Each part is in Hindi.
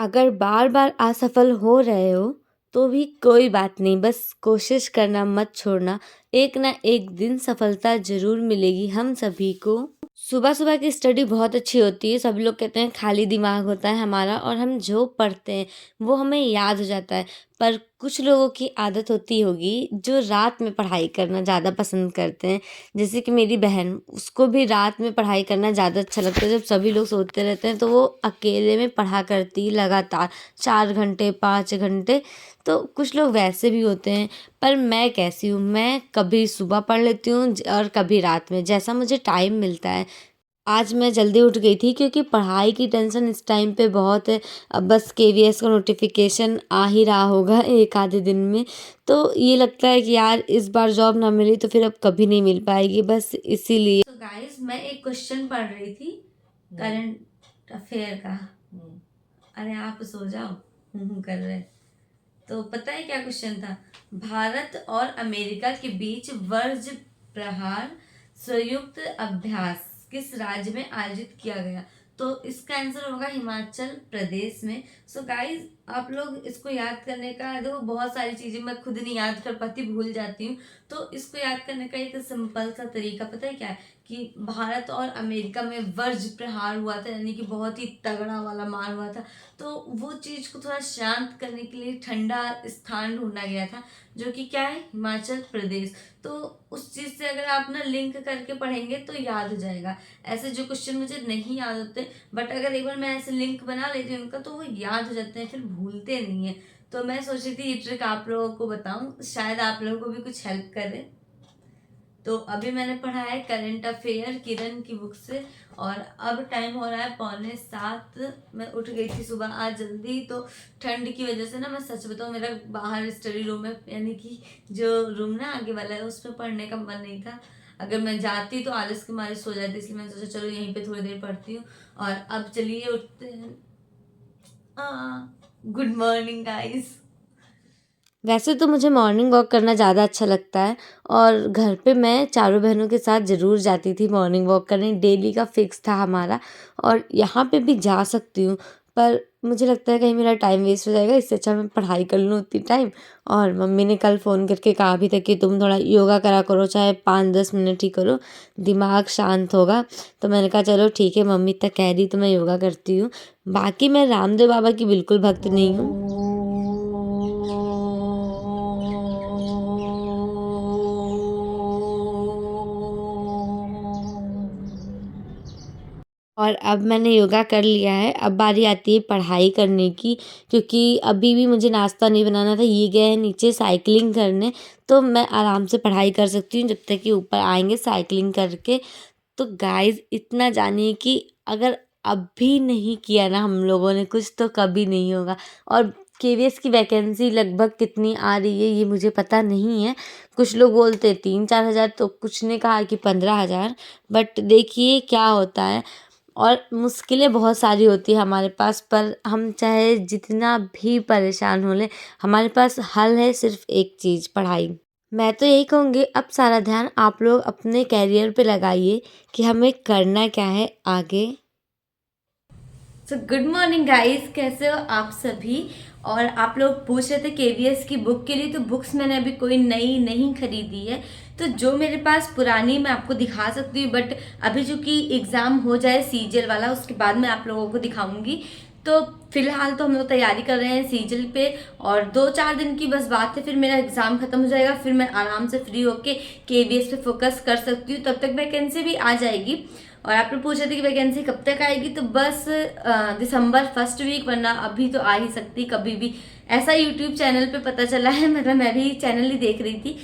अगर बार बार असफल हो रहे हो तो भी कोई बात नहीं, बस कोशिश करना मत छोड़ना। एक ना एक दिन सफलता जरूर मिलेगी हम सभी को। सुबह सुबह की स्टडी बहुत अच्छी होती है। सभी लोग कहते हैं खाली दिमाग होता है हमारा और हम जो पढ़ते हैं वो हमें याद हो जाता है। पर कुछ लोगों की आदत होती होगी जो रात में पढ़ाई करना ज़्यादा पसंद करते हैं। जैसे कि मेरी बहन, उसको भी रात में पढ़ाई करना ज़्यादा अच्छा लगता है। जब सभी लोग सोते रहते हैं तो वो अकेले में पढ़ा करती है लगातार 4 घंटे 5 घंटे। तो कुछ लोग वैसे भी होते हैं। पर मैं कैसी हूँ, मैं कभी सुबह पढ़ लेती हूँ और कभी रात में, जैसा मुझे टाइम मिलता है। आज मैं जल्दी उठ गई थी क्योंकि पढ़ाई की टेंशन इस टाइम पे बहुत है। अब बस केवीएस का नोटिफिकेशन आ ही रहा होगा एक आधे दिन में। तो ये लगता है कि यार इस बार जॉब ना मिली तो फिर अब कभी नहीं मिल पाएगी, बस इसीलिए। तो गाइस, मैं एक क्वेश्चन पढ़ रही थी करंट अफेयर का। अरे आप सो जाओ, कर रहे। तो पता है क्या क्वेश्चन था? भारत और अमेरिका के बीच वज्र प्रहार संयुक्त अभ्यास किस राज्य में आयोजित किया गया? तो इसका आंसर होगा हिमाचल प्रदेश में। सो गाइज, आप लोग इसको याद करने का, देखो बहुत सारी चीजें मैं खुद नहीं याद कर पाती, भूल जाती हूँ। तो इसको याद करने का एक सिंपल सा तरीका पता है क्या है? कि भारत और अमेरिका में वज्र प्रहार हुआ था, यानी कि बहुत ही तगड़ा वाला मार हुआ था। तो वो चीज को थोड़ा शांत करने के लिए ठंडा स्थान ढूंढा गया था, जो कि क्या है? हिमाचल प्रदेश। तो उस चीज से अगर आप ना लिंक करके पढ़ेंगे तो याद हो जाएगा। ऐसे जो क्वेश्चन मुझे नहीं याद होते, बट अगर एक बार मैं ऐसे लिंक बना लेती हूँ उनका, तो वो याद हो जाते हैं, फिर भूलते नहीं है। तो मैं सोच रही थी ये ट्रिक आप लोगों को बताऊं, शायद आप लोगों को भी कुछ हेल्प करे। तो अभी मैंने पढ़ा है करंट अफेयर किरण की बुक से, और अब टाइम हो रहा है 6:45। मैं उठ गई थी सुबह आज जल्दी, तो ठंड की वजह से ना, मैं सच बताऊँ, मेरा बाहर स्टडी रूम है, यानी कि जो रूम ना आगे वाला है, उसमें पढ़ने का मन नहीं था। अगर मैं जाती तो आलस के मारे सो जाती, इसलिए मैंने सोचा चलो यहीं पे थोड़ी देर पढ़ती हूँ। और अब चलिए उठते हैं। Good morning guys. वैसे तो मुझे मॉर्निंग वॉक करना ज़्यादा अच्छा लगता है, और घर पे मैं चारों बहनों के साथ ज़रूर जाती थी मॉर्निंग वॉक करने, डेली का फिक्स था हमारा। और यहाँ पे भी जा सकती हूँ, पर मुझे लगता है कहीं मेरा टाइम वेस्ट हो जाएगा, इससे अच्छा मैं पढ़ाई कर लूँ उतनी टाइम। और मम्मी ने कल फ़ोन करके कहा भी था कि तुम थोड़ा योगा करा करो, चाहे 5-10 मिनट ही करो, दिमाग शांत होगा। तो मैंने कहा चलो ठीक है, मम्मी तक कह रही तो मैं योगा करती हूँ। बाकी मैं रामदेव बाबा की बिल्कुल भक्त नहीं हूँ। और अब मैंने योगा कर लिया है, अब बारी आती है पढ़ाई करने की। क्योंकि अभी भी मुझे नाश्ता नहीं बनाना था, ये गए हैं नीचे साइकिलिंग करने, तो मैं आराम से पढ़ाई कर सकती हूँ जब तक कि ऊपर आएंगे साइकिलिंग करके। तो गाइज, इतना जानिए कि अगर अभी नहीं किया ना हम लोगों ने कुछ, तो कभी नहीं होगा। और केवीएस की वैकेंसी लगभग कितनी आ रही है ये मुझे पता नहीं है। कुछ लोग बोलते हैं 3-4 हज़ार, तो कुछ ने कहा कि 15 हज़ार। बट देखिए क्या होता है। और मुश्किलें बहुत सारी होती है हमारे पास, पर हम चाहे जितना भी परेशान हो लें, हमारे पास हल है, सिर्फ एक चीज़, पढ़ाई। मैं तो यही कहूँगी, अब सारा ध्यान आप लोग अपने कैरियर पे लगाइए कि हमें करना क्या है आगे। सो गुड मॉर्निंग गाइस, कैसे हो आप सभी? और आप लोग पूछ रहे थे केवीएस की बुक के लिए, तो बुक्स मैंने अभी कोई नई नहीं खरीदी है। तो जो मेरे पास पुरानी मैं आपको दिखा सकती हूँ, बट अभी चूंकि एग्जाम हो जाए सीजीएल वाला, उसके बाद मैं आप लोगों को दिखाऊंगी। तो फिलहाल तो हम लोग तैयारी कर रहे हैं सीजीएल पे, और 2-4 दिन की बस बात है, फिर मेरा एग्जाम खत्म हो जाएगा, फिर मैं आराम से फ्री होके केवीएस पे फोकस कर सकती हूँ। तब तक वैकेंसी भी आ जाएगी। और आप लोग पूछ रहे थे कि वैकेंसी कब तक आएगी, तो बस दिसंबर फर्स्ट वीक, वरना अभी तो आ ही सकती कभी भी। ऐसा यूट्यूब चैनल पे पता चला है, मतलब मैं भी चैनल ही देख रही थी,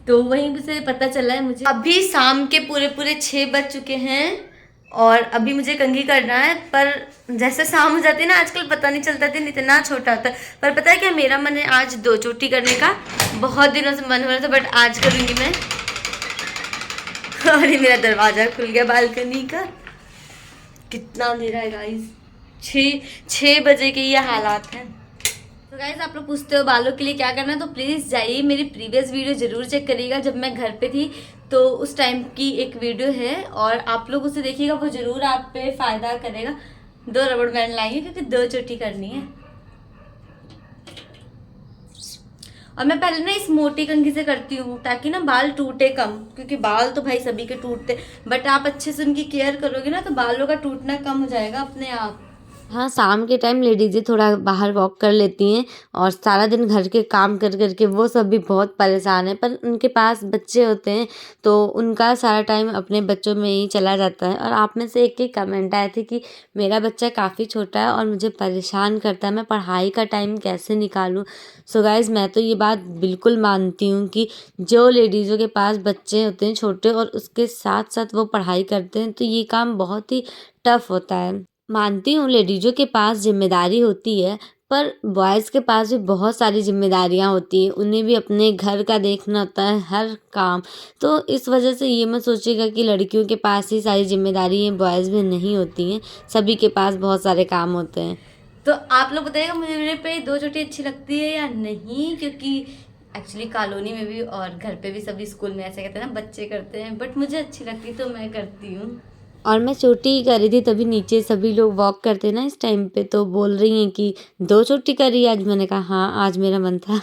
तो वहीं से पता चला है मुझे। अभी शाम के पूरे पूरे 6 बज चुके हैं, और अभी मुझे कंघी करना है। पर जैसे शाम हो जाती है ना, आजकल पता नहीं चलता, दिन इतना छोटा होता है। पर पता है क्या, मेरा मन है आज 2 चोटी करने का, बहुत दिनों से मन हो रहा था, बट आज करूँगी मैं। और ये मेरा दरवाजा खुल गया बालकनी का। कितना अंधेरा है गाइस, 6 बजे के ये हालात हैं। तो गाइस, आप लोग पूछते हो बालों के लिए क्या करना है, तो प्लीज़ जाइए मेरी प्रीवियस वीडियो जरूर चेक करिएगा। जब मैं घर पे थी तो उस टाइम की एक वीडियो है, और आप लोग उसे देखिएगा, वो जरूर आप पे फायदा करेगा। 2 रबड़ बैंड लाएंगे क्योंकि 2 चोटी करनी है। और मैं पहले ना इस मोटी कंघी से करती हूँ ताकि ना बाल टूटे कम, क्योंकि बाल तो भाई सभी के टूटते, बट आप अच्छे से उनकी केयर करोगे ना तो बालों का टूटना कम हो जाएगा अपने आप। हाँ, शाम के टाइम लेडीज़ें थोड़ा बाहर वॉक कर लेती हैं और सारा दिन घर के काम कर कर के वो सब भी बहुत परेशान हैं, पर उनके पास बच्चे होते हैं तो उनका सारा टाइम अपने बच्चों में ही चला जाता है। और आप में से एक के कमेंट आए थे कि मेरा बच्चा काफ़ी छोटा है और मुझे परेशान करता है, मैं पढ़ाई का टाइम कैसे निकालूँ? सो गाइज़, मैं तो ये बात बिल्कुल मानती हूँ कि जो लेडीज़ों के पास बच्चे होते हैं छोटे और उसके साथ-साथ वो पढ़ाई करते हैं तो ये काम बहुत ही टफ़ होता है। मानती हूँ लेडीज़ों के पास ज़िम्मेदारी होती है, पर बॉयज़ के पास भी बहुत सारी ज़िम्मेदारियाँ होती हैं। उन्हें भी अपने घर का देखना होता है, हर काम। तो इस वजह से ये मत सोचिएगा कि लड़कियों के पास ही सारी ज़िम्मेदारी हैं, बॉयज़ में नहीं होती हैं। सभी के पास बहुत सारे काम होते हैं। तो आप लोग बताइएगा मुझे मेरे पे 2 चोटी अच्छी लगती है या नहीं? क्योंकि एक्चुअली कॉलोनी में भी और घर पे भी सभी स्कूल में ऐसे कहते हैं ना, बच्चे करते हैं, बट मुझे अच्छी लगती तो मैं करती हूँ। और मैं चोटी ही करी थी तभी नीचे सभी लोग वॉक करते हैं ना इस टाइम पे, तो बोल रही हैं कि 2 चोटी करी आज? मैंने कहा हाँ, आज मेरा मन था।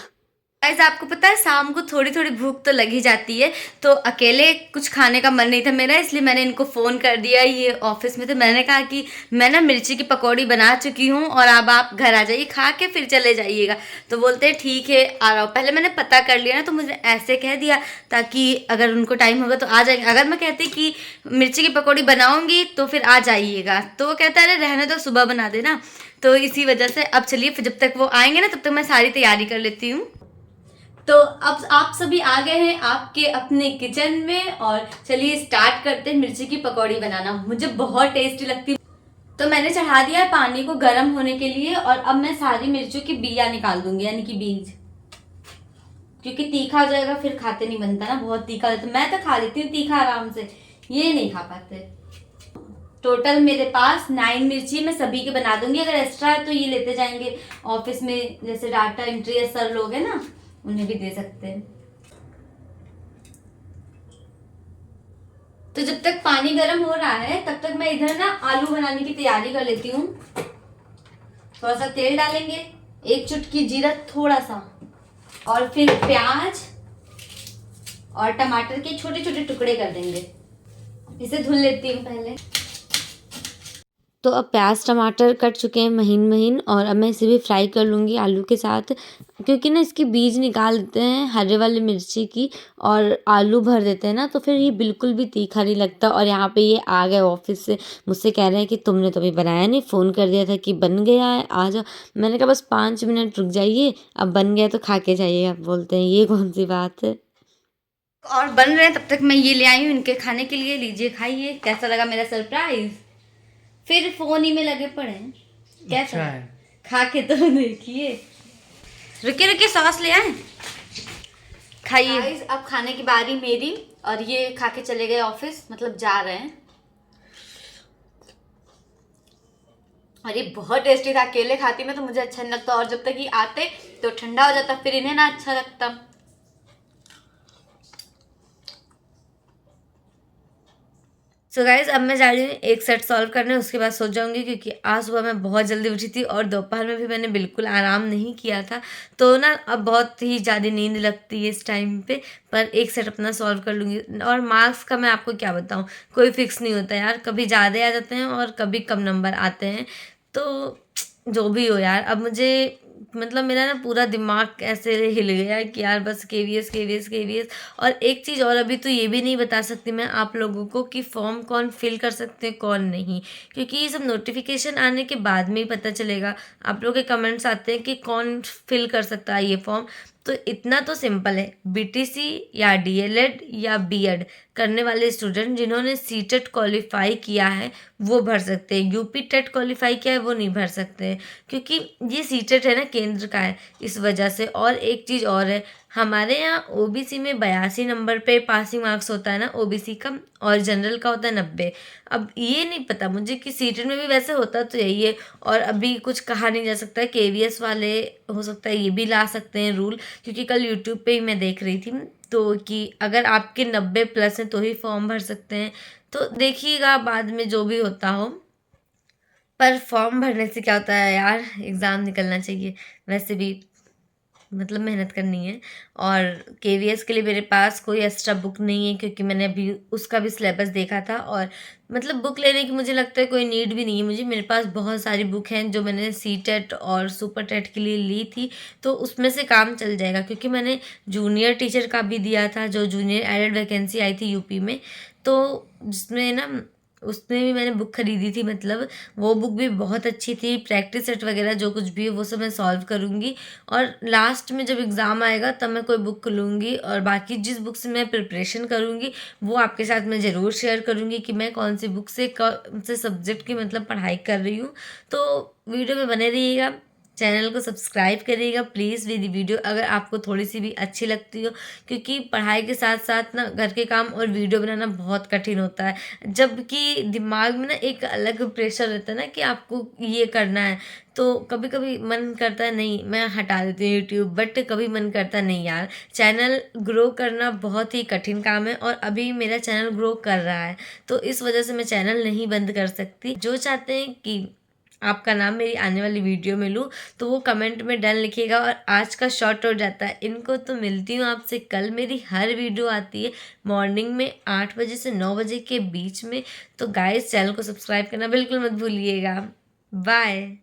गाइस, आपको पता है शाम को थोड़ी-थोड़ी भूख तो लग ही जाती है, तो अकेले कुछ खाने का मन नहीं था मेरा, इसलिए मैंने इनको फ़ोन कर दिया। ये ऑफ़िस में थे, मैंने कहा कि मैं ना मिर्ची की पकौड़ी बना चुकी हूँ और अब आप घर आ जाइए, खा के फिर चले जाइएगा। तो बोलते हैं ठीक है, आ रहा हूँ। पहले मैंने पता कर लिया ना, तो मुझे ऐसे कह दिया ताकि अगर उनको टाइम होगा तो आ जाएँगे। अगर मैं कहती कि मिर्ची की पकौड़ी बनाऊँगी तो फिर आ जाइएगा, तो वो कहता है अरे रहने दो, सुबह बना देना। तो इसी वजह से अब चलिए, फिर जब तक वो आएँगे ना तब तक मैं सारी तैयारी कर लेती हूँ। तो अब आप सभी आ गए हैं आपके अपने किचन में और चलिए स्टार्ट करते हैं मिर्ची की पकौड़ी बनाना। मुझे बहुत टेस्टी लगती है। तो मैंने चढ़ा दिया है पानी को गर्म होने के लिए और अब मैं सारी मिर्चों की बिया निकाल दूंगी, यानी कि बीज, क्योंकि तीखा हो जाएगा फिर खाते नहीं बनता ना, बहुत तीखा हो जाता। मैं तो खा लेती हूँ तीखा आराम से, ये नहीं खा पाते। टोटल मेरे पास 9 मिर्ची, मैं सभी के बना दूंगी, अगर एक्स्ट्रा है तो ये लेते जाएंगे ऑफिस में, जैसे डाटा एंट्री या सर लोग हैं ना, उन्हें भी दे सकते हैं। तो जब तक पानी गर्म हो रहा है तब तक मैं इधर ना आलू बनाने की तैयारी कर लेती हूँ। थोड़ा सा तेल डालेंगे, 1 चुटकी जीरा, थोड़ा सा, और फिर प्याज और टमाटर के छोटे छोटे टुकड़े कर देंगे। इसे धुल लेती हूँ पहले। तो अब प्याज टमाटर कट चुके हैं महीन महीन और अब मैं इसे भी फ्राई कर लूँगी आलू के साथ, क्योंकि ना इसकी बीज निकाल देते हैं हरे वाली मिर्ची की और आलू भर देते हैं ना, तो फिर ये बिल्कुल भी तीखा नहीं लगता। और यहाँ पे ये आ गए ऑफिस से, मुझसे कह रहे हैं कि तुमने तो अभी बनाया नहीं, फ़ोन कर दिया था कि बन गया है आ जाओ। मैंने कहा बस 5 मिनट रुक जाइए, अब बन गया तो खा के जाइए। अब बोलते हैं ये कौन सी बात है। और बन रहे हैं तब तक मैं ये ले आई हूँ इनके खाने के लिए, लीजिए खाइए। कैसा लगा मेरा सरप्राइज? फिर फोन ही में लगे पड़े हैं। कैसा है? खा के तो देखिए। रुके रुके सॉस ले आए, खाइए। अब खाने की बारी मेरी, और ये खा के चले गए ऑफिस, मतलब जा रहे हैं। और ये बहुत टेस्टी था। अकेले खाती मैं तो मुझे अच्छा नहीं लगता, और जब तक ये आते तो ठंडा हो जाता, फिर इन्हें ना अच्छा लगता। सो गाइज, अब मैं जा रही हूँ एक सेट सॉल्व करने, उसके बाद सो जाऊंगी, क्योंकि आज सुबह मैं बहुत जल्दी उठी थी और दोपहर में भी मैंने बिल्कुल आराम नहीं किया था, तो ना अब बहुत ही ज़्यादा नींद लगती है इस टाइम पे। पर एक सेट अपना सॉल्व कर लूँगी। और मार्क्स का मैं आपको क्या बताऊँ, कोई फिक्स नहीं होता यार, कभी ज़्यादा आ जाते हैं और कभी कम नंबर आते हैं। तो जो भी हो यार, अब मुझे मतलब मेरा ना पूरा दिमाग ऐसे हिल गया कि यार बस केवीएस केवीएस केवीएस। और एक चीज़ और, अभी तो ये भी नहीं बता सकती मैं आप लोगों को कि फॉर्म कौन फिल कर सकते हैं कौन नहीं, क्योंकि ये सब नोटिफिकेशन आने के बाद में ही पता चलेगा। आप लोग के कमेंट्स आते हैं कि कौन फिल कर सकता है ये फॉर्म, तो इतना तो सिंपल है, बीटीसी या डीएलएड या बीएड करने वाले स्टूडेंट जिन्होंने सीटेट क्वालिफाई किया है वो भर सकते हैं। यूपी टेट क्वालिफाई किया है वो नहीं भर सकते हैं, क्योंकि ये सीटेट है ना केंद्र का है, इस वजह से। और एक चीज़ और है, हमारे यहाँ ओबीसी में 82 नंबर पे पासिंग मार्क्स होता है ना ओबीसी का, और जनरल का होता है 90। अब ये नहीं पता मुझे कि सीटेट में भी वैसे होता तो यही है, और अभी कुछ कहा नहीं जा सकता। केवीएस वाले हो सकता है ये भी ला सकते हैं रूल, क्योंकि कल यूट्यूब पे ही मैं देख रही थी तो कि अगर आपके 90 प्लस हैं तो ही फॉर्म भर सकते हैं। तो देखिएगा बाद में जो भी होता हो, पर फॉर्म भरने से क्या होता है यार, एग्ज़ाम निकलना चाहिए वैसे भी। मतलब मेहनत करनी है। और केवीएस के लिए मेरे पास कोई एक्स्ट्रा बुक नहीं है, क्योंकि मैंने अभी उसका भी सिलेबस देखा था, और मतलब बुक लेने की मुझे लगता है कोई नीड भी नहीं है मुझे। मेरे पास बहुत सारी बुक हैं जो मैंने सीटेट और सुपर टेट के लिए ली थी, तो उसमें से काम चल जाएगा, क्योंकि मैंने जूनियर टीचर का भी दिया था, जो जूनियर एडेड वैकेंसी आई थी यूपी में, तो जिसमें ना उसमें भी मैंने बुक खरीदी थी। मतलब वो बुक भी बहुत अच्छी थी, प्रैक्टिस सेट वगैरह जो कुछ भी है वो सब मैं सॉल्व करूँगी, और लास्ट में जब एग्ज़ाम आएगा तब मैं कोई बुक लूँगी, और बाकी जिस बुक से मैं प्रिपरेशन करूँगी वो आपके साथ मैं ज़रूर शेयर करूँगी कि मैं कौन सी बुक से कौन से सब्जेक्ट की मतलब पढ़ाई कर रही हूँ। तो वीडियो में बने रहिएगा, चैनल को सब्सक्राइब करिएगा प्लीज़। मेरी वीडियो अगर आपको थोड़ी सी भी अच्छी लगती हो, क्योंकि पढ़ाई के साथ साथ ना घर के काम और वीडियो बनाना बहुत कठिन होता है, जबकि दिमाग में ना एक अलग प्रेशर रहता है ना कि आपको ये करना है, तो कभी कभी मन करता है नहीं मैं हटा देती हूँ यूट्यूब, बट कभी मन करता नहीं यार, चैनल ग्रो करना बहुत ही कठिन काम है, और अभी मेरा चैनल ग्रो कर रहा है, तो इस वजह से मैं चैनल नहीं बंद कर सकती। जो चाहते हैं कि आपका नाम मेरी आने वाली वीडियो में लूँ, तो वो कमेंट में डन लिखिएगा। और आज का शॉर्ट हो जाता है इनको, तो मिलती हूँ आपसे कल। मेरी हर वीडियो आती है मॉर्निंग में 8 बजे से 9 बजे के बीच में, तो गाइस चैनल को सब्सक्राइब करना बिल्कुल मत भूलिएगा। बाय।